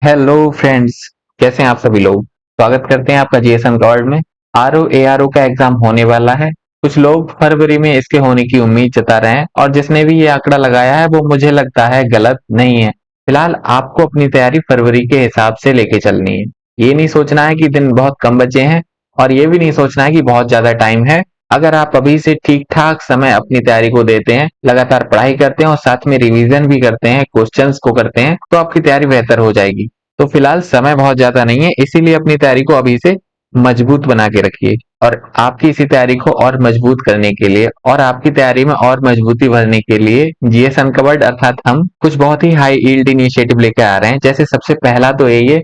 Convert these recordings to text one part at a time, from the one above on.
Hello friends, कैसे हैं आप सभी लोग। स्वागत करते हैं आपका जीएसएम वर्ल्ड में। आरओ एआरओ का एग्जाम होने वाला है। कुछ लोग फरवरी में इसके होने की उम्मीद जता रहे हैं और जिसने भी ये आंकड़ा लगाया है वो मुझे लगता है गलत नहीं है। फिलहाल आपको अपनी तैयारी फरवरी के हिसाब से लेके चलनी है। ये नहीं सोचना है कि दिन बहुत कम बचे हैं और ये भी नहीं सोचना है कि बहुत ज्यादा टाइम है। अगर आप अभी से ठीक ठाक समय अपनी तैयारी को देते हैं, लगातार पढ़ाई करते हैं और साथ में रिवीजन भी करते हैं, क्वेश्चंस को करते हैं, तो आपकी तैयारी बेहतर हो जाएगी। तो फिलहाल समय बहुत ज्यादा नहीं है, इसीलिए अपनी तैयारी को अभी से मजबूत बना के रखिए। और आपकी इसी तैयारी को और मजबूत करने के लिए और आपकी तैयारी में और मजबूती भरने के लिए जीएस अनकवर्ड अर्थात हम कुछ बहुत ही हाई यील्ड इनिशिएटिव लेकर आ रहे हैं। जैसे सबसे पहला तो यही है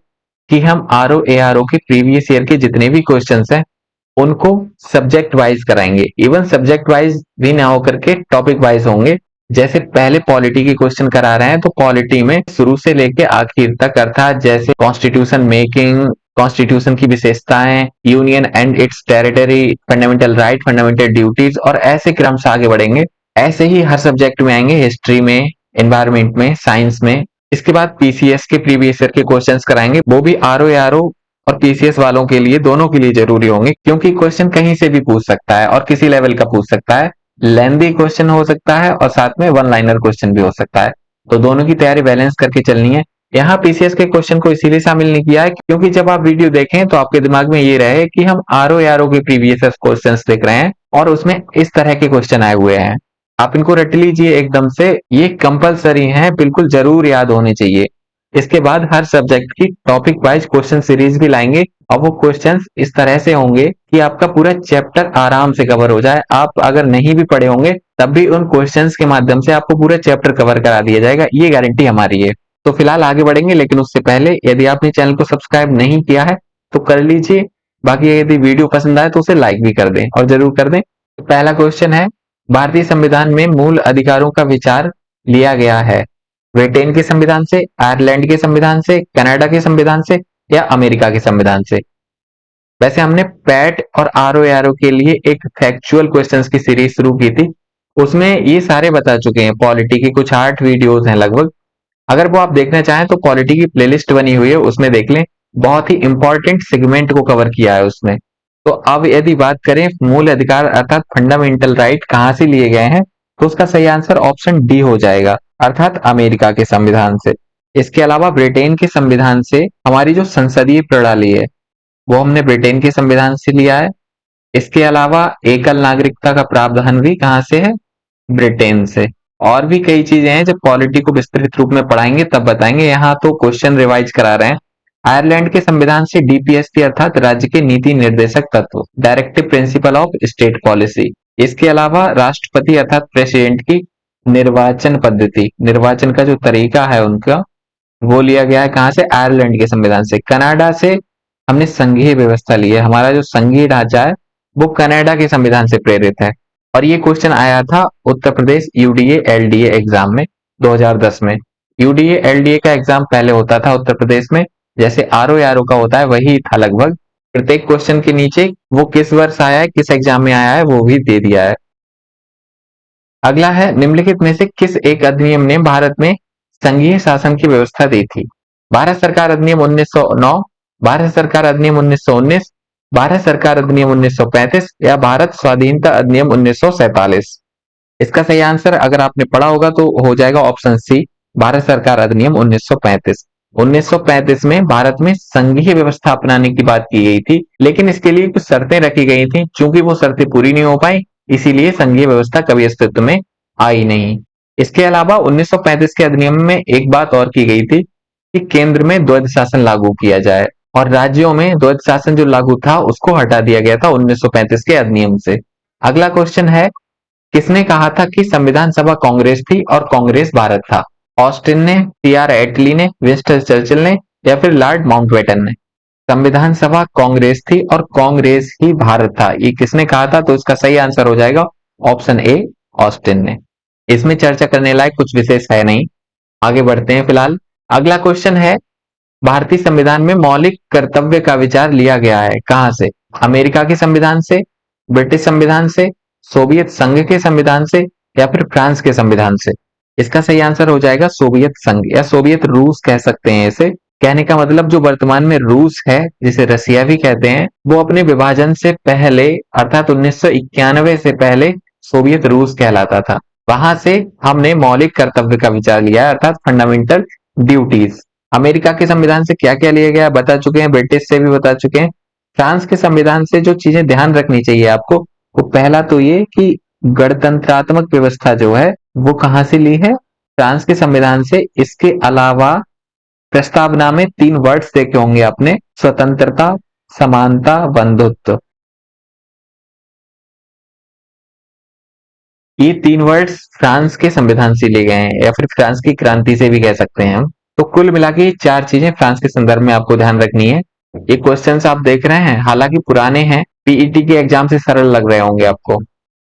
कि हम आरओ एआरओ के प्रीवियस ईयर के जितने भी क्वेश्चंस हैं उनको सब्जेक्ट वाइज कराएंगे। इवन सब्जेक्ट वाइज भी ना होकर के टॉपिक वाइज होंगे। जैसे पहले पॉलिटी के क्वेश्चन करा रहे हैं तो पॉलिटी में शुरू से लेके आखिर तक अर्थात जैसे कॉन्स्टिट्यूशन मेकिंग, कॉन्स्टिट्यूशन की विशेषताएं, union and it's territory, fundamental right, fundamental duties और ऐसे क्रम से आगे बढ़ेंगे। ऐसे ही हर सब्जेक्ट में आएंगे, हिस्ट्री में, एनवायरमेंट में, साइंस में। इसके बाद पीसीएस के प्रीवियस ईयर के क्वेश्चंस कराएंगे, वो भी आरओ आरओ और पीसीएस वालों के लिए, दोनों के लिए जरूरी होंगे क्योंकि क्वेश्चन कहीं से भी पूछ सकता है और किसी लेवल का पूछ सकता है। लेंदी क्वेश्चन हो सकता है और साथ में वन लाइनर क्वेश्चन भी हो सकता है। तो दोनों की तैयारी बैलेंस करके चलनी है। यहाँ पीसीएस के क्वेश्चन को इसीलिए शामिल नहीं किया है क्योंकि जब आप वीडियो देखें तो आपके दिमाग में ये रहे कि हम आरओ आरओ के प्रीवियस क्वेश्चन देख रहे हैं और उसमें इस तरह के क्वेश्चन आए हुए हैं। आप इनको रट लीजिए एकदम से, ये कंपलसरी है, बिल्कुल जरूर याद होने चाहिए। इसके बाद हर सब्जेक्ट की टॉपिक वाइज क्वेश्चन सीरीज भी लाएंगे और वो क्वेश्चंस इस तरह से होंगे कि आपका पूरा चैप्टर आराम से कवर हो जाए। आप अगर नहीं भी पढ़े होंगे तब भी उन क्वेश्चंस के माध्यम से आपको पूरा चैप्टर कवर करा दिया जाएगा, ये गारंटी हमारी है। तो फिलहाल आगे बढ़ेंगे, लेकिन उससे पहले यदि आपने चैनल को सब्सक्राइब नहीं किया है तो कर लीजिए। बाकी यदि वीडियो पसंद आए तो उसे लाइक भी कर दें और जरूर कर दें। तो पहला क्वेश्चन है, भारतीय संविधान में मूल अधिकारों का विचार लिया गया है ब्रिटेन के संविधान से, आयरलैंड के संविधान से, कनाडा के संविधान से या अमेरिका के संविधान से। वैसे हमने पैट और आरओ एआरओ के लिए एक फैक्चुअल क्वेश्चंस की सीरीज शुरू की थी, उसमें ये सारे बता चुके हैं। पॉलिटी की कुछ 8 वीडियोस हैं लगभग। अगर वो आप देखना चाहें तो पॉलिटी की प्लेलिस्ट बनी हुई है, उसमें देख लें। बहुत ही इंपॉर्टेंट सेगमेंट को कवर किया है उसमें। तो अब यदि बात करें मूल अधिकार अर्थात फंडामेंटल राइट कहां से लिए गए हैं, तो उसका सही आंसर ऑप्शन डी हो जाएगा, अर्थात अमेरिका के संविधान से। इसके अलावा ब्रिटेन के संविधान से हमारी जो संसदीय प्रणाली है वो हमने ब्रिटेन के संविधान से लिया है। इसके अलावा एकल नागरिकता का प्रावधान भी कहां से है, ब्रिटेन से। और भी कई चीजें हैं, जब पॉलिटी को विस्तृत रूप में पढ़ाएंगे तब बताएंगे, यहाँ तो क्वेश्चन रिवाइज करा रहे हैं। आयरलैंड के संविधान से डीपीएसपी अर्थात राज्य के नीति निर्देशक तत्व, directive principle of state policy. इसके अलावा राष्ट्रपति अर्थात प्रेसिडेंट की निर्वाचन पद्धति, निर्वाचन का जो तरीका है उनका, वो लिया गया है कहां से, आयरलैंड के संविधान से। कनाडा से हमने संघीय व्यवस्था ली है, हमारा जो संघीय ढांचा है वो कनाडा के संविधान से प्रेरित है। और ये क्वेश्चन आया था Uttar Pradesh UDA LDA exam में 2010 में। यूडीए एलडीए का एग्जाम पहले होता था उत्तर प्रदेश में, जैसे आरओ आरओ का होता है वही था लगभग। प्रत्येक क्वेश्चन के नीचे वो किस वर्ष आया है, किस एग्जाम में आया है, वो भी दे दिया है। अगला है, निम्नलिखित में से किस एक अधिनियम ने भारत में संघीय शासन की व्यवस्था दी थी। भारत सरकार अधिनियम 1909, भारत सरकार अधिनियम 1919, भारत सरकार अधिनियम 1935 या भारत स्वाधीनता अधिनियम 1947। इसका सही आंसर अगर आपने पढ़ा होगा तो हो जाएगा ऑप्शन सी, भारत सरकार अधिनियम 1935। 1935 में भारत में संघीय व्यवस्था अपनाने की बात की गई थी, लेकिन इसके लिए कुछ शर्तें रखी गई थी। चूंकि वो शर्तें पूरी नहीं हो पाई, इसीलिए संघीय व्यवस्था कभी अस्तित्व में आई नहीं। इसके अलावा 1935 के अधिनियम में एक बात और की गई थी कि केंद्र में द्वैध शासन लागू किया जाए और राज्यों में द्वैध शासन जो लागू था उसको हटा दिया गया था 1935 के अधिनियम से। अगला क्वेश्चन है, किसने कहा था कि संविधान सभा कांग्रेस थी और कांग्रेस भारत था। ऑस्टिन ने, टीआर एटली ने, विंस्टन चर्चिल ने या फिर लॉर्ड माउंटबेटन ने। संविधान सभा कांग्रेस थी और कांग्रेस ही भारत था, ये किसने कहा था, तो इसका सही आंसर हो जाएगा ऑप्शन ए, ऑस्टिन ने। इसमें चर्चा करने लायक कुछ विशेष है नहीं, आगे बढ़ते हैं। फिलहाल अगला क्वेश्चन है, भारतीय संविधान में मौलिक कर्तव्य का विचार लिया गया है कहां से। अमेरिका के संविधान से, ब्रिटिश संविधान से, सोवियत संघ के संविधान से या फिर फ्रांस के संविधान से। इसका सही आंसर हो जाएगा सोवियत संघ या सोवियत रूस कह सकते हैं इसे। कहने का मतलब जो वर्तमान में रूस है, जिसे रसिया भी कहते हैं, वो अपने विभाजन से पहले अर्थात 1991 से पहले सोवियत रूस कहलाता था। वहां से हमने मौलिक कर्तव्य का विचार लिया है अर्थात फंडामेंटल ड्यूटीज। अमेरिका के संविधान से क्या क्या लिया गया बता चुके हैं, ब्रिटिश से भी बता चुके हैं। फ्रांस के संविधान से जो चीजें ध्यान रखनी चाहिए आपको, वो पहला तो ये कि गणतंत्रात्मक व्यवस्था जो है वो कहाँ से ली है, फ्रांस के संविधान से। इसके अलावा प्रस्तावना में 3 वर्ड्स देखे होंगे आपने, स्वतंत्रता, समानता, बंधुत्व। ये 3 वर्ड्स फ्रांस के संविधान से लिए गए हैं या फिर फ्रांस की क्रांति से भी कह सकते हैं हम। तो कुल मिला के 4 चीजें फ्रांस के संदर्भ में आपको ध्यान रखनी है। ये क्वेश्चंस आप देख रहे हैं, हालांकि पुराने हैं, पीईटी के एग्जाम से सरल लग रहे होंगे आपको।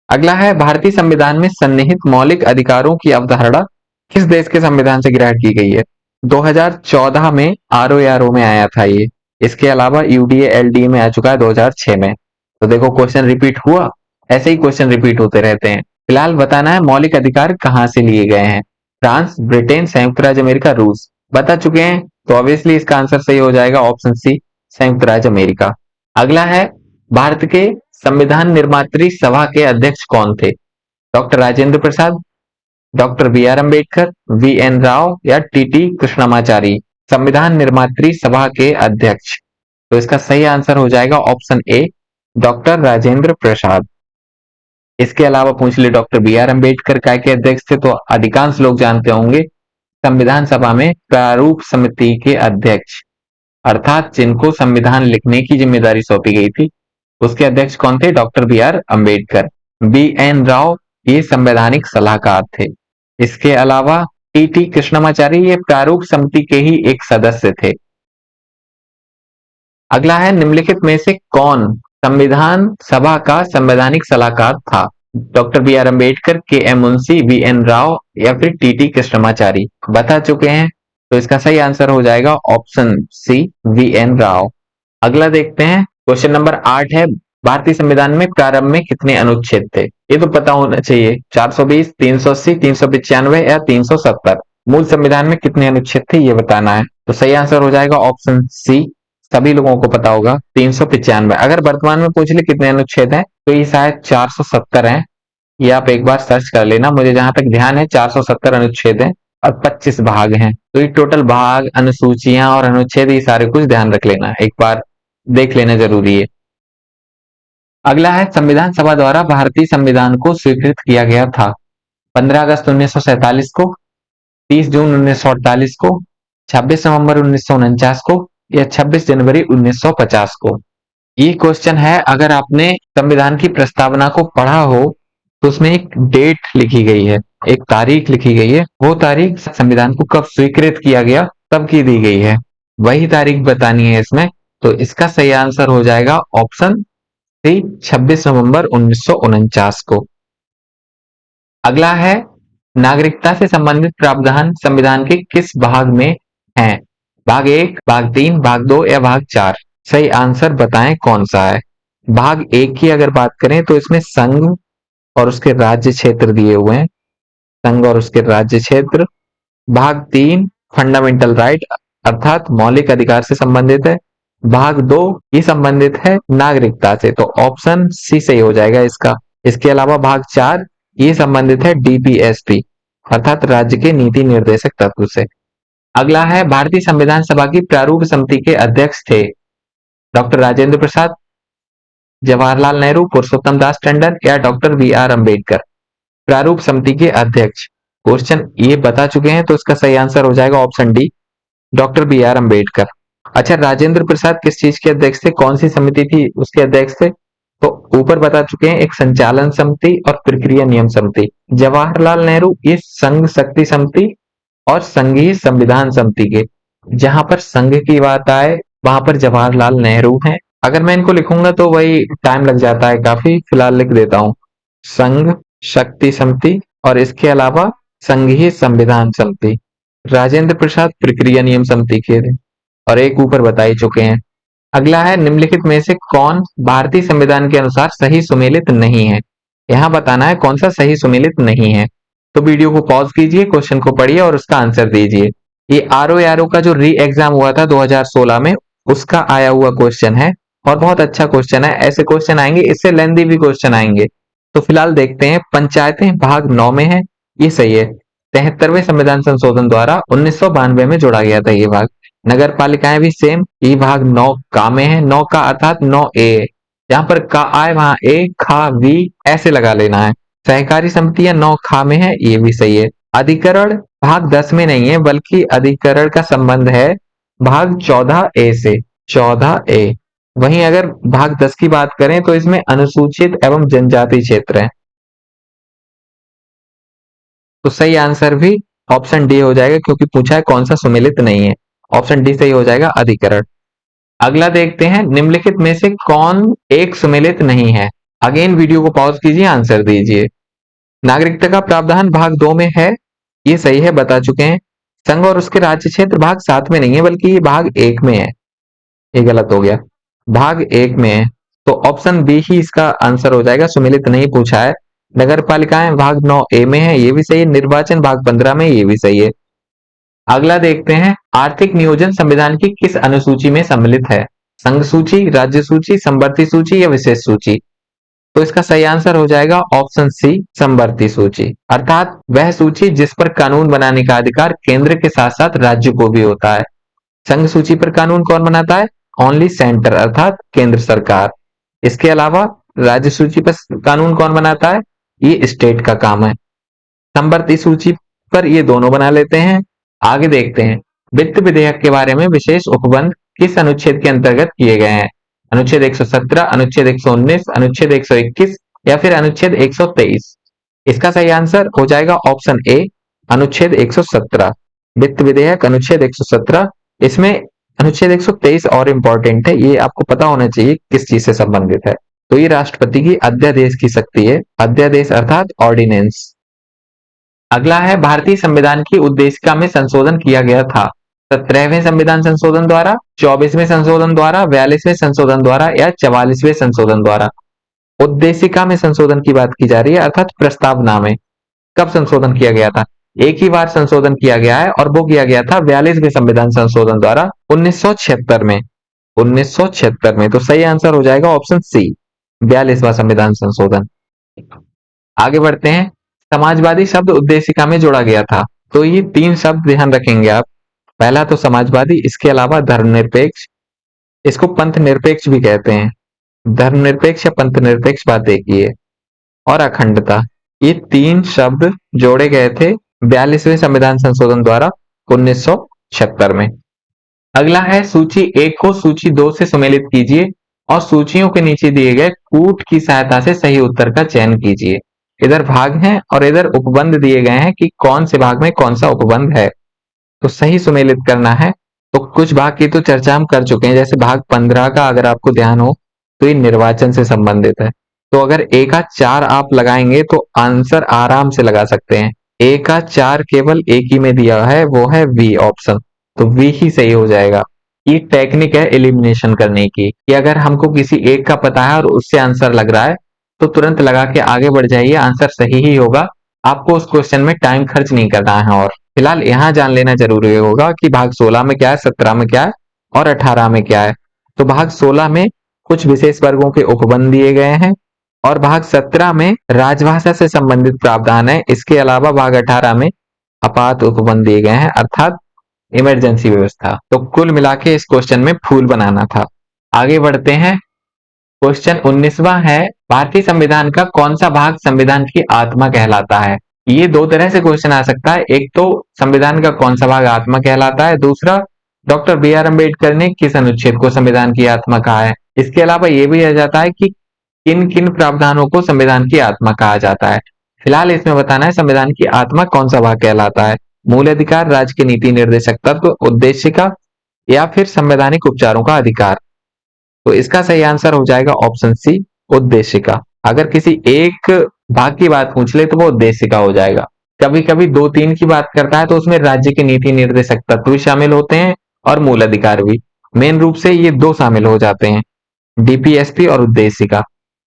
अगला है, भारतीय संविधान में सन्निहित मौलिक अधिकारों की अवधारणा किस देश के संविधान से ग्रहण की गई है? 2014 में आरओएआरओ में आया था ये। इसके अलावा यूडीए एलडीए में आ चुका है 2006 में। तो देखो क्वेश्चन रिपीट हुआ, ऐसे ही क्वेश्चन रिपीट होते रहते हैं। फिलहाल बताना है मौलिक अधिकार कहाँ से लिए गए हैं, फ्रांस, ब्रिटेन, संयुक्त राज्य अमेरिका, रूस। बता चुके हैं तो ऑब्वियसली इसका आंसर सही हो जाएगा ऑप्शन सी, संयुक्त राज्य अमेरिका। अगला है, भारत के संविधान निर्मात्री सभा के अध्यक्ष कौन थे? Doctor Rajendra Prasad, doctor B R Ambedkar, V N Rau या टीटी कृष्णमाचारी। संविधान निर्मात्री सभा के अध्यक्ष, तो इसका सही आंसर हो जाएगा ऑप्शन ए, डॉक्टर राजेंद्र प्रसाद। इसके अलावा पूछ ले डॉक्टर बी आर अम्बेडकर काय के अध्यक्ष थे, तो अधिकांश लोग जानते होंगे संविधान सभा में प्रारूप समिति के अध्यक्ष अर्थात जिनको संविधान लिखने की जिम्मेदारी सौंपी गई थी, उसके अध्यक्ष कौन थे? Doctor B R Ambedkar. B N Rau ये संवैधानिक सलाहकार थे। इसके अलावा टीटी कृष्णमाचारी ये प्रारूप समिति के ही एक सदस्य थे। अगला है, निम्नलिखित में से कौन संविधान सभा का संवैधानिक सलाहकार था? Doctor B R Ambedkar, K M Munshi, V N Rau या फिर टीटी कृष्णमाचारी। बता चुके हैं तो इसका सही आंसर हो जाएगा option C, V N Rau. अगला देखते हैं, क्वेश्चन नंबर 8 है, भारतीय संविधान में प्रारंभ में कितने अनुच्छेद थे? ये तो पता होना चाहिए, 420, 380, 395 या 370। मूल संविधान में कितने अनुच्छेद थे ये बताना है, तो सही आंसर हो जाएगा ऑप्शन सी, सभी लोगों को पता होगा 395। अगर वर्तमान में पूछ ले कितने अनुच्छेद हैं तो ये शायद 470 हैं। ये आप एक बार सर्च कर लेना, मुझे जहां तक ध्यान है 470 अनुच्छेद हैं और 25 भाग हैं। तो ये टोटल भाग, अनुसूचियां और अनुच्छेद ये सारे कुछ ध्यान रख लेना, एक बार देख लेना जरूरी है। अगला है, संविधान सभा द्वारा भारतीय संविधान को स्वीकृत किया गया था 15 अगस्त 1947 को, 30 जून 1948 को, 26 नवंबर 1949 को या 26 जनवरी 1950 को। ये क्वेश्चन है, अगर आपने संविधान की प्रस्तावना को पढ़ा हो तो उसमें एक डेट लिखी गई है, एक तारीख लिखी गई है, वो तारीख संविधान को कब स्वीकृत किया गया तब की दी गई है, वही तारीख बतानी है इसमें। तो इसका सही आंसर हो जाएगा ऑप्शन सी, 26 नवंबर 1949 को। अगला है, नागरिकता से संबंधित प्रावधान संविधान के किस भाग में हैं? भाग 1, भाग 3, भाग 2 या भाग 4। सही आंसर बताएं कौन सा है। भाग 1 की अगर बात करें तो इसमें संघ और उसके राज्य क्षेत्र दिए हुए हैं, संघ और उसके राज्य क्षेत्र। भाग 3 फंडामेंटल राइट अर्थात मौलिक अधिकार से संबंधित है। भाग 2 ये संबंधित है नागरिकता से, तो ऑप्शन सी सही हो जाएगा इसका। इसके अलावा भाग 4 ये संबंधित है डीपीएसपी अर्थात राज्य के नीति निर्देशक तत्व से। अगला है, भारतीय संविधान सभा की प्रारूप समिति के अध्यक्ष थे डॉक्टर राजेंद्र प्रसाद, जवाहरलाल नेहरू, पुरुषोत्तम दास टंडन या डॉक्टर बी आर अम्बेडकर। प्रारूप समिति के अध्यक्ष, क्वेश्चन ये बता चुके हैं तो इसका सही आंसर हो जाएगा option D, doctor B R Ambedkar. अच्छा, राजेंद्र प्रसाद किस चीज के अध्यक्ष थे, कौन सी समिति थी उसके अध्यक्ष थे? तो ऊपर बता चुके हैं, एक संचालन समिति और प्रक्रिया नियम समिति। जवाहरलाल नेहरू ये संघ शक्ति समिति और संघीय संविधान समिति के, जहां पर संघ की बात आए वहां पर जवाहरलाल नेहरू हैं। अगर मैं इनको लिखूंगा तो वही टाइम लग जाता है काफी, फिलहाल लिख देता हूं, संघ शक्ति समिति और इसके अलावा संघीय संविधान समिति। राजेंद्र प्रसाद प्रक्रिया नियम समिति के थे और एक ऊपर बता ही चुके हैं। अगला है, निम्नलिखित में से कौन भारतीय संविधान के अनुसार सही सुमेलित नहीं है? यहां बताना है कौन सा सही सुमेलित नहीं है। तो वीडियो को पॉज कीजिए, क्वेश्चन को पढ़िए और उसका आंसर दीजिए। ये RO का जो री एग्जाम हुआ था 2016 में, उसका आया हुआ क्वेश्चन है और बहुत अच्छा क्वेश्चन है। ऐसे क्वेश्चन आएंगे, इससे लेंदी भी क्वेश्चन आएंगे। तो फिलहाल देखते हैं। पंचायतें भाग 9 में है, ये सही है। 73वें संविधान संशोधन द्वारा 1992 में जोड़ा गया था ये भाग। नगर पालिकाएं भी सेम, ये भाग 9 का में है। 9 का अर्थात 9A, जहां पर का आए वहां ए खा वी ऐसे लगा लेना है। सहकारी समितियां 9 खा में है, ये भी सही है। अधिकरण भाग 10 में नहीं है, बल्कि अधिकरण का संबंध है भाग 14A से। 14A। वहीं अगर भाग 10 की बात करें तो इसमें अनुसूचित एवं जनजाति क्षेत्र है। तो सही आंसर भी ऑप्शन डी हो जाएगा, क्योंकि पूछा है कौन सा सुमेलित नहीं है। ऑप्शन डी सही हो जाएगा, अधिकरण। अगला देखते हैं, निम्नलिखित में से कौन एक सुमेलित नहीं है। अगेन वीडियो को पॉज कीजिए, आंसर दीजिए। नागरिकता का प्रावधान भाग 2 में है, ये सही है, बता चुके हैं। संघ और उसके राज्य क्षेत्र भाग 7 में नहीं है, बल्कि ये भाग 1 में है। ये गलत हो गया, भाग 1 में है। तो ऑप्शन बी ही इसका आंसर हो जाएगा, सुमेलित नहीं पूछा है। नगर पालिकाएं भाग 9A में है, ये भी सही है। निर्वाचन भाग 15 में, ये भी सही है। अगला देखते हैं, आर्थिक नियोजन संविधान की किस अनुसूची में सम्मिलित है। संघ सूची, राज्य सूची, समवर्ती सूची या विशेष सूची। तो इसका सही आंसर हो जाएगा ऑप्शन सी, समवर्ती सूची। अर्थात वह सूची जिस पर कानून बनाने का अधिकार केंद्र के साथ साथ राज्य को भी होता है। संघ सूची पर कानून कौन बनाता है? ओनली सेंटर, अर्थात केंद्र सरकार। इसके अलावा राज्य सूची पर कानून कौन बनाता है? ये स्टेट का काम है। समवर्ती सूची पर ये दोनों बना लेते हैं। आगे देखते हैं, वित्त विधेयक के बारे में विशेष उपबंध किस अनुच्छेद के अंतर्गत किए गए हैं। अनुच्छेद 117, अनुच्छेद 119, अनुच्छेद 121 या फिर अनुच्छेद 123। इसका सही आंसर हो जाएगा ऑप्शन ए, अनुच्छेद 117। वित्त विधेयक अनुच्छेद 117। इसमें अनुच्छेद 123 और इंपॉर्टेंट है, ये आपको पता होना चाहिए किस चीज से संबंधित है। तो ये राष्ट्रपति की अध्यादेश की शक्ति है, अध्यादेश अर्थात ऑर्डिनेंस। अगला है, भारतीय संविधान की उद्देशिका में संशोधन किया गया था। 17वें संविधान संशोधन द्वारा, 24वें संशोधन द्वारा, 42वें संशोधन द्वारा या 44वें संशोधन द्वारा। उद्देशिका में संशोधन की बात की जा रही है, अर्थात प्रस्तावना में। कब संशोधन किया गया था? एक ही बार संशोधन किया गया है और वो किया गया था 42वें संविधान संशोधन द्वारा 1976 में। 1976 में। तो सही आंसर हो जाएगा ऑप्शन सी, 42वां संविधान संशोधन। आगे बढ़ते हैं, समाजवादी शब्द उद्देशिका में जोड़ा गया था। तो ये 3 शब्द ध्यान रखेंगे आप। पहला तो समाजवादी, इसके अलावा धर्मनिरपेक्ष, इसको पंथ निरपेक्ष भी कहते हैं। धर्मनिरपेक्ष या पंथ निरपेक्ष बात एक ही है। और अखंडता, ये 3 शब्द जोड़े गए थे 42वें संविधान संशोधन द्वारा 1976 में। अगला है, सूची 1 को सूची 2 से सुमेलित कीजिए और सूचियों के नीचे दिए गए कूट की सहायता से सही उत्तर का चयन कीजिए। इधर भाग हैं और इधर उपबंध दिए गए हैं कि कौन से भाग में कौन सा उपबंध है। तो सही सुमेलित करना है। तो कुछ भाग की तो चर्चा हम कर चुके हैं, जैसे भाग 15 का अगर आपको ध्यान हो तो ये निर्वाचन से संबंधित है। तो अगर ए का 4 आप लगाएंगे तो आंसर आराम से लगा सकते हैं। ए का 4 केवल एक ही में दिया है, वो है वी ऑप्शन। तो वी ही सही हो जाएगा। ये टेक्निक है एलिमिनेशन करने की, कि अगर हमको किसी एक का पता है और उससे आंसर लग रहा है तो तुरंत लगा के आगे बढ़ जाइए, आंसर सही ही होगा। आपको उस क्वेश्चन में टाइम खर्च नहीं करना है। और फिलहाल यहाँ जान लेना जरूरी होगा कि भाग 16 में क्या है, 17 में क्या है और 18 में क्या है। तो भाग 16 में कुछ विशेष वर्गों के उपबंध दिए गए हैं और भाग 17 में राजभाषा से संबंधित प्रावधान है। इसके अलावा भाग 18 में आपात उपबंध दिए गए हैं, अर्थात इमरजेंसी व्यवस्था। तो कुल मिला के इस क्वेश्चन में फूल बनाना था। आगे बढ़ते हैं, क्वेश्चन 19वां है, भारतीय संविधान का कौन सा भाग संविधान की आत्मा कहलाता है। ये 2 तरह से क्वेश्चन आ सकता है। एक तो संविधान का कौन सा भाग आत्मा कहलाता है, दूसरा डॉक्टर बी आर अम्बेडकर ने किस अनुच्छेद को संविधान की आत्मा कहा है। इसके अलावा ये भी आ जाता है कि किन किन प्रावधानों को संविधान की आत्मा कहा जाता है। फिलहाल इसमें बताना है संविधान की आत्मा कौन सा भाग कहलाता है। मूल अधिकार, राज्य के नीति निर्देशक तत्व, उद्देशिका या फिर संवैधानिक उपचारों का अधिकार। तो इसका सही आंसर हो जाएगा ऑप्शन सी, उद्देशिका। अगर किसी एक भाग की बात पूछ ले तो वो उद्देशिका हो जाएगा। कभी कभी 2-3 की बात करता है तो उसमें राज्य के नीति निर्देशक तत्व भी शामिल होते हैं और मूल अधिकार भी। मेन रूप से ये 2 शामिल हो जाते हैं, डीपीएसपी और उद्देशिका।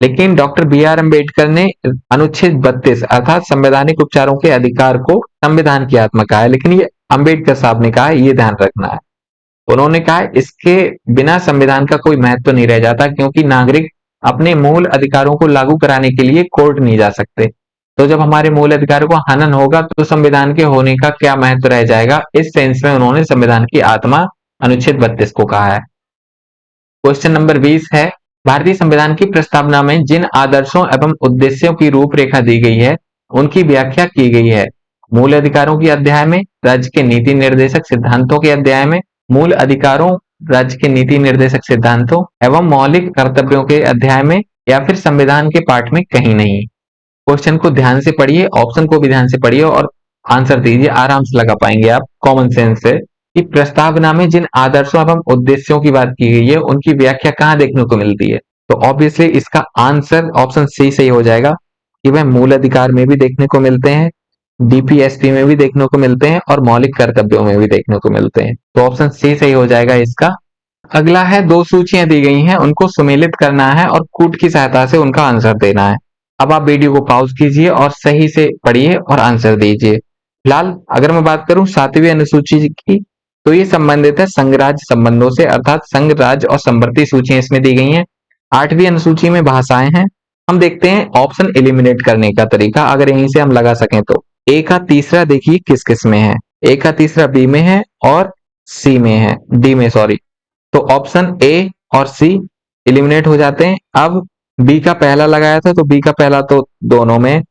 लेकिन डॉक्टर बी आर अम्बेडकर ने अनुच्छेद 32 अर्थात संवैधानिक उपचारों के अधिकार को संविधान की आत्मा कहा है। लेकिन ये अंबेडकर साहब ने कहा, ये ध्यान रखना है। उन्होंने कहा इसके बिना संविधान का कोई महत्व नहीं रह जाता, क्योंकि नागरिक अपने मूल अधिकारों को लागू कराने के लिए कोर्ट नहीं जा सकते। तो जब हमारे मूल अधिकारों का हनन होगा तो संविधान के होने का क्या महत्व रह जाएगा। इस सेंस में उन्होंने संविधान की आत्मा अनुच्छेद 32 को कहा है। क्वेश्चन नंबर 20 है, भारतीय संविधान की प्रस्तावना में जिन आदर्शों एवं उद्देश्यों की रूपरेखा दी गई है उनकी व्याख्या की गई है। मूल अधिकारों के अध्याय में, राज्य के नीति निर्देशक सिद्धांतों के अध्याय में, मूल अधिकारों, राज्य के नीति निर्देशक सिद्धांतों एवं मौलिक कर्तव्यों के अध्याय में, या फिर संविधान के पाठ में कहीं नहीं। क्वेश्चन को ध्यान से पढ़िए, ऑप्शन को भी ध्यान से पढ़िए और आंसर दीजिए, आराम से लगा पाएंगे आप कॉमन सेंस से। कि प्रस्तावना में जिन आदर्शों एवं उद्देश्यों की बात की गई है उनकी व्याख्या कहाँ देखने को मिलती है, तो ऑब्वियसली इसका आंसर ऑप्शन सी सही हो जाएगा कि वह मूल अधिकार में भी देखने को मिलते हैं, डीपीएसपी में भी देखने को मिलते हैं और मौलिक कर्तव्यों में भी देखने को मिलते हैं। तो ऑप्शन सी सही हो जाएगा इसका। अगला है, दो सूचियां दी गई हैं, उनको सुमेलित करना है और कूट की सहायता से उनका आंसर देना है। अब आप वीडियो को पॉज कीजिए और सही से पढ़िए और आंसर दीजिए। फिलहाल अगर मैं बात करूं 7वीं अनुसूची की, तो ये संबंधित है संघ राज्य संबंधों से, अर्थात संघ राज्य और संवर्ती सूचियां इसमें दी गई हैं। 8वीं अनुसूची में भाषाएं हैं। हम देखते हैं ऑप्शन एलिमिनेट करने का तरीका, अगर यहीं से हम लगा सकें तो। ए का तीसरा देखिए किस किस में है, ए का तीसरा बी में है और सी में है, डी में सॉरी। तो ऑप्शन ए और सी एलिमिनेट हो जाते हैं। अब बी का पहला लगाया था तो बी का पहला तो दोनों में,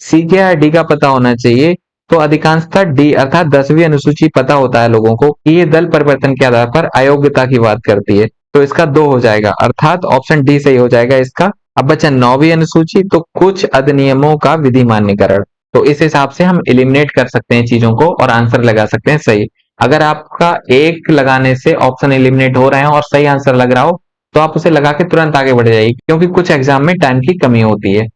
सी क्या है डी का पता होना चाहिए। तो अधिकांशतः डी अर्थात 10वीं अनुसूची पता होता है लोगों को कि ये दल परिवर्तन के आधार पर अयोग्यता की बात करती है, तो इसका 2 हो जाएगा, अर्थात ऑप्शन डी सही हो जाएगा इसका। अब बचा 9वीं अनुसूची, तो कुछ अधिनियमों का विधि मान्यकरण, तो इस हिसाब से हम एलिमिनेट कर सकते हैं चीजों को और आंसर लगा सकते हैं सही। अगर आपका एक लगाने से ऑप्शन एलिमिनेट हो रहे हैं और सही आंसर लग रहा हो तो आप उसे लगा के तुरंत आगे बढ़ जाइए, क्योंकि कुछ एग्जाम में टाइम की कमी होती है।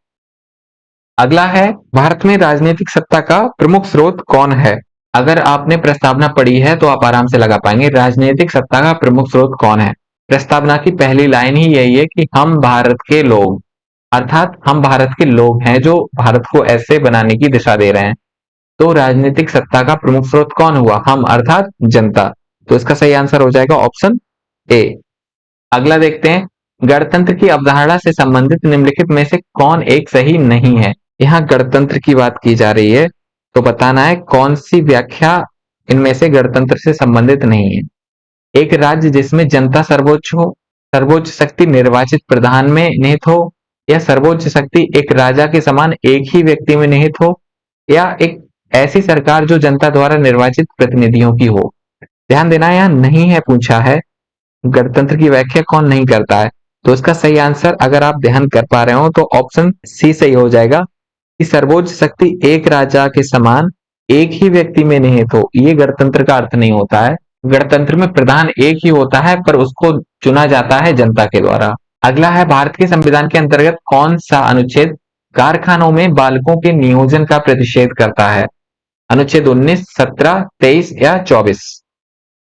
अगला है, भारत में राजनीतिक सत्ता का प्रमुख स्रोत कौन है। अगर आपने प्रस्तावना पढ़ी है तो आप आराम से लगा पाएंगे, राजनीतिक सत्ता का प्रमुख स्रोत कौन है। प्रस्तावना की पहली लाइन ही यही है कि हम भारत के लोग, अर्थात हम भारत के लोग हैं जो भारत को ऐसे बनाने की दिशा दे रहे हैं। तो राजनीतिक सत्ता का प्रमुख स्रोत कौन हुआ, हम अर्थात जनता। तो इसका सही आंसर हो जाएगा ऑप्शन ए। अगला देखते हैं, गणतंत्र की अवधारणा से संबंधित निम्नलिखित में से कौन एक सही नहीं है। यहाँ गणतंत्र की बात की जा रही है, तो बताना है कौन सी व्याख्या इनमें से गणतंत्र से संबंधित नहीं है। एक राज्य जिसमें जनता सर्वोच्च हो, सर्वोच्च शक्ति निर्वाचित प्रधान में निहित हो, या सर्वोच्च शक्ति एक राजा के समान एक ही व्यक्ति में निहित हो, या एक ऐसी सरकार जो जनता द्वारा निर्वाचित प्रतिनिधियों की हो। ध्यान देना, यहाँ नहीं है पूछा है, गणतंत्र की व्याख्या कौन नहीं करता है। तो इसका सही आंसर अगर आप ध्यान कर पा रहे हो तो ऑप्शन सी सही हो जाएगा कि सर्वोच्च शक्ति एक राजा के समान एक ही व्यक्ति में निहित हो, ये गणतंत्र का अर्थ नहीं होता है। गणतंत्र में प्रधान एक ही होता है पर उसको चुना जाता है जनता के द्वारा। अगला है, भारत के संविधान के अंतर्गत कौन सा अनुच्छेद कारखानों में बालकों के नियोजन का प्रतिषेध करता है। अनुच्छेद 19, 17, 23 या 24।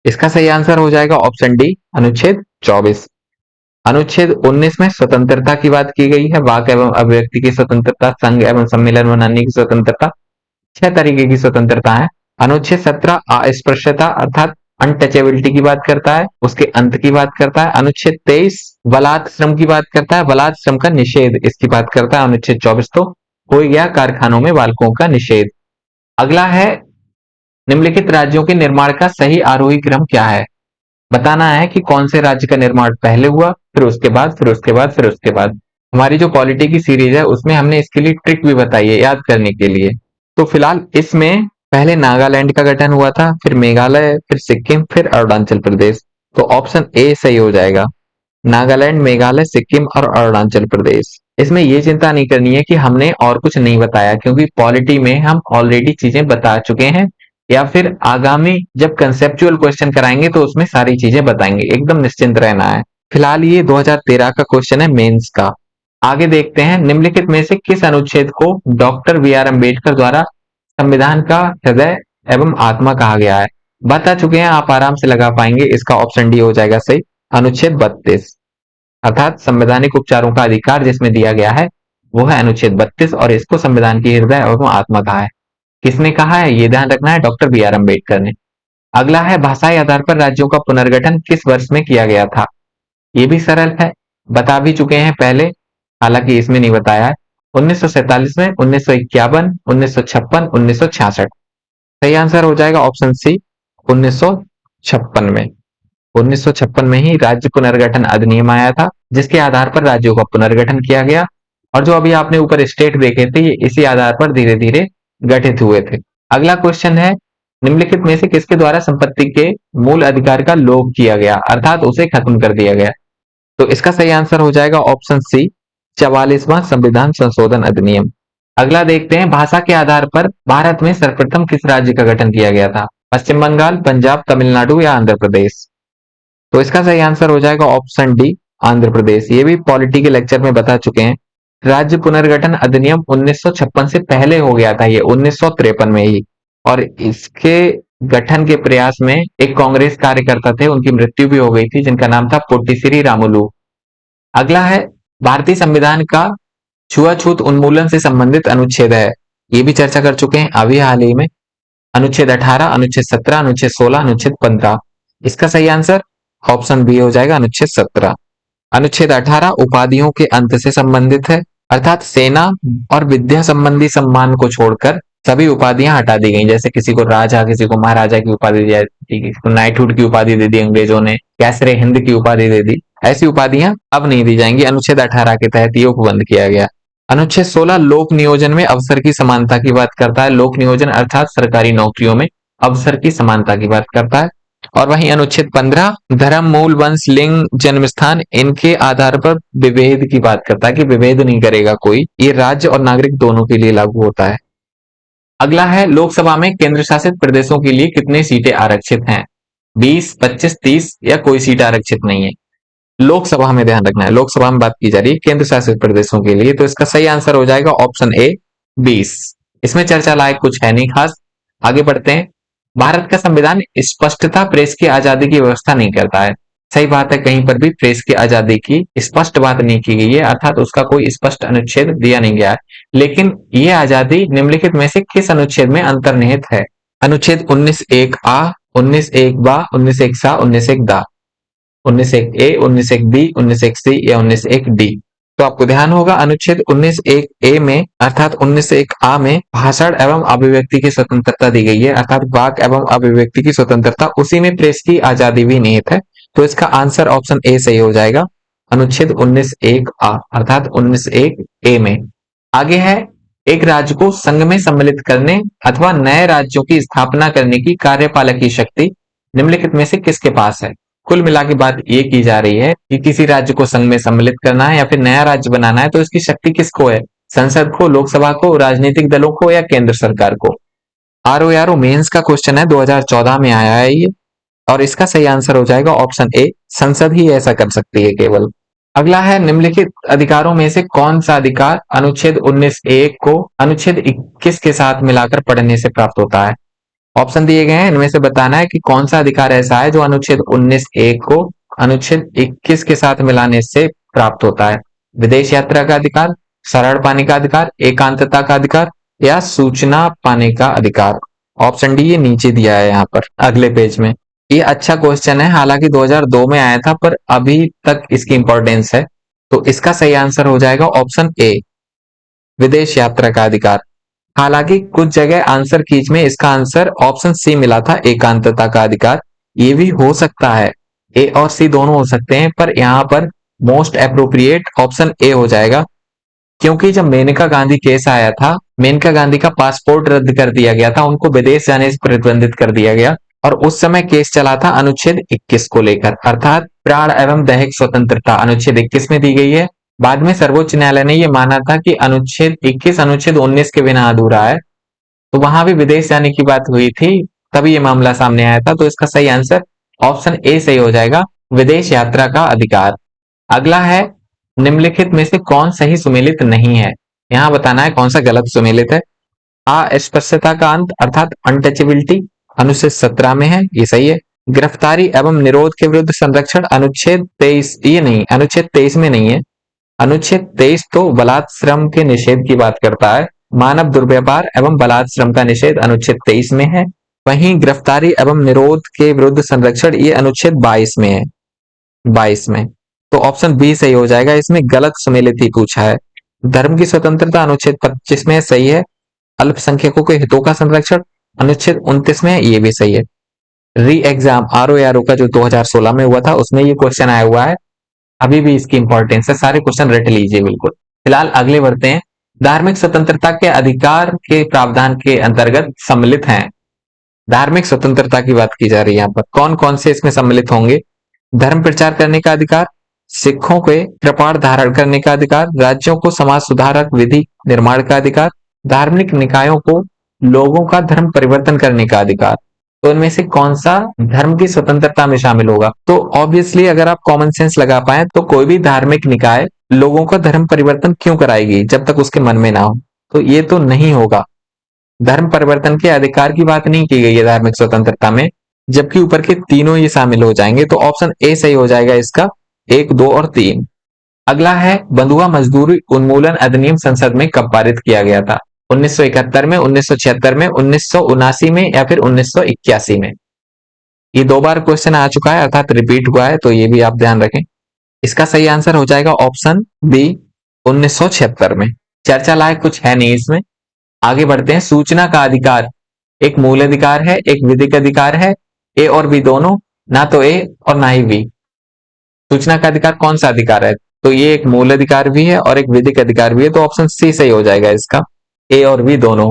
इसका सही आंसर हो जाएगा ऑप्शन डी, अनुच्छेद 24। अनुच्छेद 19 में स्वतंत्रता की बात की गई है, वाक एवं अभिव्यक्ति की स्वतंत्रता, संघ एवं सम्मेलन बनाने की स्वतंत्रता, 6 तरीके की स्वतंत्रता है। अनुच्छेद 17 अस्पृश्यता अर्थात अनटचेबिलिटी की बात करता है, उसके अंत की बात करता है। अनुच्छेद 23 बलात् श्रम की बात करता है, बलात् श्रम का निषेध इसकी बात करता है। अनुच्छेद 24 तो हो गया कारखानों में बालकों का निषेध। अगला है, निम्नलिखित राज्यों के निर्माण का सही आरोही क्रम क्या है। बताना है कि कौन से राज्य का निर्माण पहले हुआ, फिर उसके बाद, फिर उसके बाद, फिर उसके बाद। हमारी जो पॉलिटी की सीरीज है उसमें हमने इसके लिए ट्रिक भी बताई है याद करने के लिए। तो फिलहाल इसमें पहले नागालैंड का गठन हुआ था, फिर मेघालय, फिर सिक्किम, फिर अरुणाचल प्रदेश। तो ऑप्शन ए सही हो जाएगा, नागालैंड, मेघालय, सिक्किम और अरुणाचल प्रदेश। इसमें ये चिंता नहीं करनी है कि हमने और कुछ नहीं बताया, क्योंकि पॉलिटी में हम ऑलरेडी चीजें बता चुके हैं, या फिर आगामी जब कंसेप्चुअल क्वेश्चन कराएंगे तो उसमें सारी चीजें बताएंगे, एकदम निश्चिंत रहना है। फिलहाल ये 2013 का क्वेश्चन है मेंस का। आगे देखते हैं, निम्नलिखित में से किस अनुच्छेद को डॉक्टर बी आर अम्बेडकर द्वारा संविधान का हृदय एवं आत्मा कहा गया है। बता चुके हैं, आप आराम से लगा पाएंगे, इसका ऑप्शन डी हो जाएगा सही, अनुच्छेद 32। अर्थात संवैधानिक उपचारों का अधिकार जिसमें दिया गया है वो है अनुच्छेद 32 और इसको संविधान की हृदय एवं आत्मा कहा है। किसने कहा है, ये ध्यान रखना है, डॉक्टर बी आर अम्बेडकर ने। अगला है, भाषाई आधार पर राज्यों का पुनर्गठन किस वर्ष में किया गया था। ये भी सरल है, बता भी चुके हैं पहले, हालांकि इसमें नहीं बताया है। 1947 में, 1951, 1956, 1966। सही आंसर हो जाएगा ऑप्शन सी, 1956 में। 1956 में ही राज्य पुनर्गठन अधिनियम आया था, जिसके आधार पर राज्यों का पुनर्गठन किया गया। और जो अभी आपने ऊपर स्टेट देखे थे, ये इसी आधार पर धीरे धीरे गठित हुए थे। अगला क्वेश्चन है, निम्नलिखित में से किसके द्वारा संपत्ति के मूल अधिकार का लोप किया गया, अर्थात उसे खत्म कर दिया गया। तो इसका सही आंसर हो जाएगा ऑप्शन सी, 44वां संविधान संशोधन अधिनियम। अगला देखते हैं, भाषा के आधार पर भारत में सर्वप्रथम किस राज्य का गठन किया गया था। पश्चिम बंगाल, पंजाब, तमिलनाडु या आंध्र प्रदेश। तो इसका सही आंसर हो जाएगा ऑप्शन डी, आंध्र प्रदेश। ये भी पॉलिटी के लेक्चर में बता चुके हैं। राज्य पुनर्गठन अधिनियम 1956 से पहले हो गया था, ये 1953 में ही। और इसके गठन के प्रयास में एक कांग्रेस कार्यकर्ता थे, उनकी मृत्यु भी हो गई थी, जिनका नाम था पोट्टीश्री रामुलु। अगला है, भारतीय संविधान का छुआछूत उन्मूलन से संबंधित अनुच्छेद है। ये भी चर्चा कर चुके हैं अभी हाल ही में। अनुच्छेद 18, अनुच्छेद 17, अनुच्छेद 16, अनुच्छेद 15। इसका सही आंसर ऑप्शन बी हो जाएगा, अनुच्छेद 17। अनुच्छेद 18 उपाधियों के अंत से संबंधित है, अर्थात सेना और विद्या संबंधी सम्मान को छोड़कर सभी उपाधियां हटा दी गई। जैसे किसी को राजा, किसी को महाराजा की उपाधि दी जाती, किसी को नाइटहुड की उपाधि दे दी अंग्रेजों ने, कैसरे हिंद की उपाधि दे दी। ऐसी उपाधियां अब नहीं दी जाएंगी, अनुच्छेद 18 के तहत ये उपबंध किया गया। अनुच्छेद 16 लोक नियोजन में अवसर की समानता की बात करता है। लोक नियोजन अर्थात सरकारी नौकरियों में अवसर की समानता की बात करता है। और वहीं अनुच्छेद 15 धर्म, मूल, वंश, लिंग, जन्म स्थान, इनके आधार पर विभेद की बात करता है कि विभेद नहीं करेगा कोई, ये राज्य और नागरिक दोनों के लिए लागू होता है। अगला है, लोकसभा में केंद्र शासित प्रदेशों के लिए कितनी सीटें आरक्षित हैं। 20, 25, 30 या कोई सीट आरक्षित नहीं है। लोकसभा में ध्यान रखना है, लोकसभा में बात की जा रही है केंद्र शासित प्रदेशों के लिए। तो इसका सही आंसर हो जाएगा ऑप्शन ए, 20। इसमें चर्चा लायक कुछ है नहीं खास। आगे बढ़ते हैं। भारत का संविधान स्पष्टता प्रेस की आजादी की व्यवस्था नहीं करता है। सही बात है, कहीं पर भी प्रेस की आजादी की स्पष्ट बात नहीं की गई है, अर्थात उसका कोई स्पष्ट अनुच्छेद दिया नहीं गया है। लेकिन यह आजादी निम्नलिखित में से किस अनुच्छेद में अंतर्निहित है। अनुच्छेद 19(1) आ, 19(1) बा, 19(1) सा, 19(1) दा, 19(1) ए, 19(1) बी, 19(1) सी या 19(1) डी। तो आपको ध्यान होगा, अनुच्छेद 19(1) ए में अर्थात 19(1) आ में भाषण एवं अभिव्यक्ति की स्वतंत्रता दी गई है, अर्थात वाक एवं अभिव्यक्ति की स्वतंत्रता। उसी में प्रेस की आजादी भी निहित है। तो इसका आंसर ऑप्शन ए सही हो जाएगा, अनुच्छेद 19(1) आ अर्थात 19(1) ए में। आगे है, एक राज्य को संघ में सम्मिलित करने अथवा नए राज्यों की स्थापना करने की कार्यपालकीय शक्ति निम्नलिखित में से किसके पास है। कुल मिला के बात ये की जा रही है कि किसी राज्य को संघ में सम्मिलित करना है या फिर नया राज्य बनाना है, तो इसकी शक्ति किसको है। संसद को, लोकसभा को, राजनीतिक दलों को या केंद्र सरकार को। आरओ मेंस का क्वेश्चन है, 2014 में आया है ये। और इसका सही आंसर हो जाएगा ऑप्शन ए, संसद ही ऐसा कर सकती है केवल। अगला है, निम्नलिखित अधिकारों में से कौन सा अधिकार अनुच्छेद 19(1) को अनुच्छेद 21 के साथ मिलाकर पढ़ने से प्राप्त होता है। ऑप्शन दिए गए हैं, इनमें से बताना है कि कौन सा अधिकार ऐसा है जो अनुच्छेद 19(1) को अनुच्छेद 21 के साथ मिलाने से प्राप्त होता है। विदेश यात्रा का अधिकार, शरण पाने का अधिकार, एकांतता का अधिकार या सूचना पाने का अधिकार। ऑप्शन डी ये नीचे दिया है यहाँ पर अगले पेज में। ये अच्छा क्वेश्चन है, हालांकि 2002 में आया था पर अभी तक इसकी इंपॉर्टेंस है। तो इसका सही आंसर हो जाएगा ऑप्शन ए, विदेश यात्रा का अधिकार। हालांकि कुछ जगह आंसर कीज में इसका आंसर ऑप्शन सी मिला था, एकांतता का अधिकार। ये भी हो सकता है, ए और सी दोनों हो सकते हैं, पर यहाँ पर मोस्ट अप्रोप्रिएट ऑप्शन ए हो जाएगा। क्योंकि जब मेनका गांधी केस आया था, मेनका गांधी का पासपोर्ट रद्द कर दिया गया था, उनको विदेश जाने से प्रतिबंधित कर दिया गया। और उस समय केस चला था अनुच्छेद 21 को लेकर, अर्थात प्राण एवं दैहिक स्वतंत्रता अनुच्छेद 21 में दी गई है। बाद में सर्वोच्च न्यायालय ने यह माना था कि अनुच्छेद 21 अनुच्छेद 19 के बिना अधूरा है, तो वहां भी विदेश जाने की बात हुई थी, तभी ये मामला सामने आया था। तो इसका सही आंसर ऑप्शन ए सही हो जाएगा, विदेश यात्रा का अधिकार। अगला है, निम्नलिखित में से कौन सही सुमेलित नहीं है। यहां बताना है कौन सा गलत सुमेलित है। अस्पृश्यता का अंत अर्थात अनटचेबिलिटी अनुच्छेद 17 में है, ये सही है। गिरफ्तारी एवं निरोध के विरुद्ध संरक्षण अनुच्छेद 23, ये नहीं, अनुच्छेद 23 में नहीं है। अनुच्छेद 23 तो बलात्श्रम के निषेध की बात करता है, मानव दुर्व्यवहार एवं बलात् श्रम का निषेध अनुच्छेद 23 में है। वहीं गिरफ्तारी एवं निरोध के विरुद्ध संरक्षण ये अनुच्छेद 22 में है। 22 में तो ऑप्शन बी सही हो जाएगा। इसमें गलत सुमेलित ही पूछा है। धर्म की स्वतंत्रता अनुच्छेद 25 में सही है। अल्पसंख्यकों के हितों का संरक्षण अनुच्छेद 29 में है, ये भी सही है। री एग्जाम आरओ का जो 2016 में हुआ था उसमें ये क्वेश्चन आया हुआ है। अभी भी इसकी इंपॉर्टेंस है, सारे क्वेश्चन रट लीजिए बिल्कुल। फिलहाल अगले बढ़ते हैं। धार्मिक स्वतंत्रता के अधिकार के प्रावधान के अंतर्गत सम्मिलित हैं। धार्मिक स्वतंत्रता की बात की जा रही है यहाँ पर। कौन कौन से इसमें सम्मिलित होंगे? धर्म प्रचार करने का अधिकार, सिखों के कृपाण धारण करने का अधिकार, राज्यों को समाज सुधारक विधि निर्माण का अधिकार, धार्मिक निकायों को लोगों का धर्म परिवर्तन करने का अधिकार। तो इनमें से कौन सा धर्म की स्वतंत्रता में शामिल होगा? तो ऑब्वियसली अगर आप कॉमन सेंस लगा पाए तो कोई भी धार्मिक निकाय लोगों का धर्म परिवर्तन क्यों कराएगी जब तक उसके मन में ना हो? तो ये तो नहीं होगा। धर्म परिवर्तन के अधिकार की बात नहीं की गई है धार्मिक स्वतंत्रता में, जबकि ऊपर के तीनों ये शामिल हो जाएंगे। तो ऑप्शन ए सही हो जाएगा इसका, 1, 2 और 3। अगला है बंधुआ मजदूरी उन्मूलन अधिनियम संसद में कब पारित किया गया था? 1971 में, 1976 में, 1979 में या फिर 1981 में? ये 2 बार क्वेश्चन आ चुका है अर्थात रिपीट हुआ है, तो ये भी आप ध्यान रखें। इसका सही आंसर हो जाएगा ऑप्शन बी 1976 में। चर्चा लायक कुछ है नहीं इसमें। आगे बढ़ते हैं। सूचना का अधिकार एक मूल अधिकार है, एक विधिक अधिकार है। ए और बी दोनों, ना तो ए और ना ही बी। सूचना का अधिकार कौन सा अधिकार है? तो ये एक मूल अधिकार भी है और एक विधिक अधिकार भी है। तो ऑप्शन सी सही हो जाएगा इसका, ए और बी दोनों।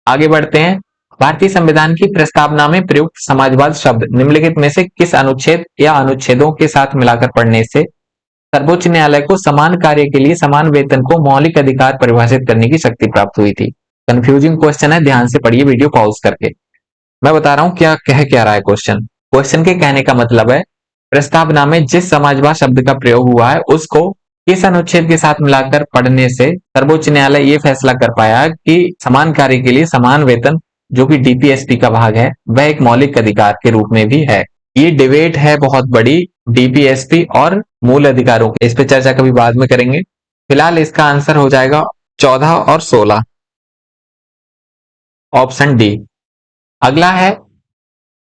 आगे बढ़ते हैं। भारतीय संविधान की प्रस्तावना में प्रयुक्त समाजवाद शब्द निम्नलिखित में से किस अनुच्छेद या अनुच्छेदों के साथ मिलाकर पढ़ने से सर्वोच्च न्यायालय को समान कार्य के लिए समान वेतन को मौलिक अधिकार परिभाषित करने की शक्ति प्राप्त हुई थी? कंफ्यूजिंग क्वेश्चन है, ध्यान से पढ़िए वीडियो पॉज करके। मैं बता रहा हूं क्या रहा है क्वेश्चन। क्वेश्चन के कहने का मतलब है प्रस्तावना में जिस समाजवाद शब्द का प्रयोग हुआ है उसको किस अनुच्छेद के साथ मिलाकर पढ़ने से सर्वोच्च न्यायालय ये फैसला कर पाया कि समान कार्य के लिए समान वेतन जो कि डीपीएसपी का भाग है वह एक मौलिक अधिकार के रूप में भी है। ये डिबेट है बहुत बड़ी, डीपीएसपी और मूल अधिकारों की। इस पे चर्चा कभी बाद में करेंगे। फिलहाल इसका आंसर हो जाएगा 14 और 16, ऑप्शन डी। अगला है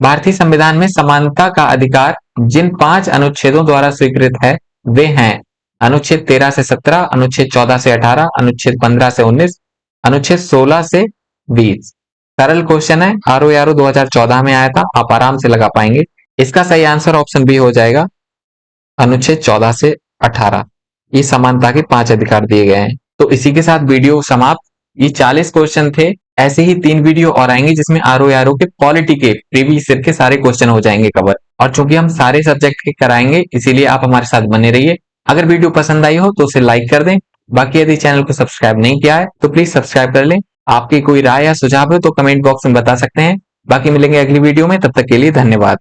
भारतीय संविधान में समानता का अधिकार जिन 5 अनुच्छेदों द्वारा स्वीकृत है वे हैं अनुच्छेद 13 से 17, अनुच्छेद 14 से 18, अनुच्छेद 15 से 19, अनुच्छेद 16 से 20। सरल क्वेश्चन है, आरओ 2014 में आया था, आप आराम से लगा पाएंगे। इसका सही आंसर ऑप्शन बी हो जाएगा, अनुच्छेद 14 से 18। ये समानता के 5 अधिकार दिए गए हैं। तो इसी के साथ वीडियो समाप्त। ये 40 क्वेश्चन थे। ऐसे ही 3 वीडियो और आएंगे जिसमें आरओ के पॉलिटी के प्रीवियस ईयर के सारे क्वेश्चन हो जाएंगे कवर। और चूंकि हम सारे सब्जेक्ट के कराएंगे इसीलिए आप हमारे साथ बने रहिए। अगर वीडियो पसंद आई हो तो उसे लाइक कर दें। बाकी यदि चैनल को सब्सक्राइब नहीं किया है तो प्लीज सब्सक्राइब कर लें। आपकी कोई राय या सुझाव हो तो कमेंट बॉक्स में बता सकते हैं। बाकी मिलेंगे अगली वीडियो में, तब तक के लिए धन्यवाद।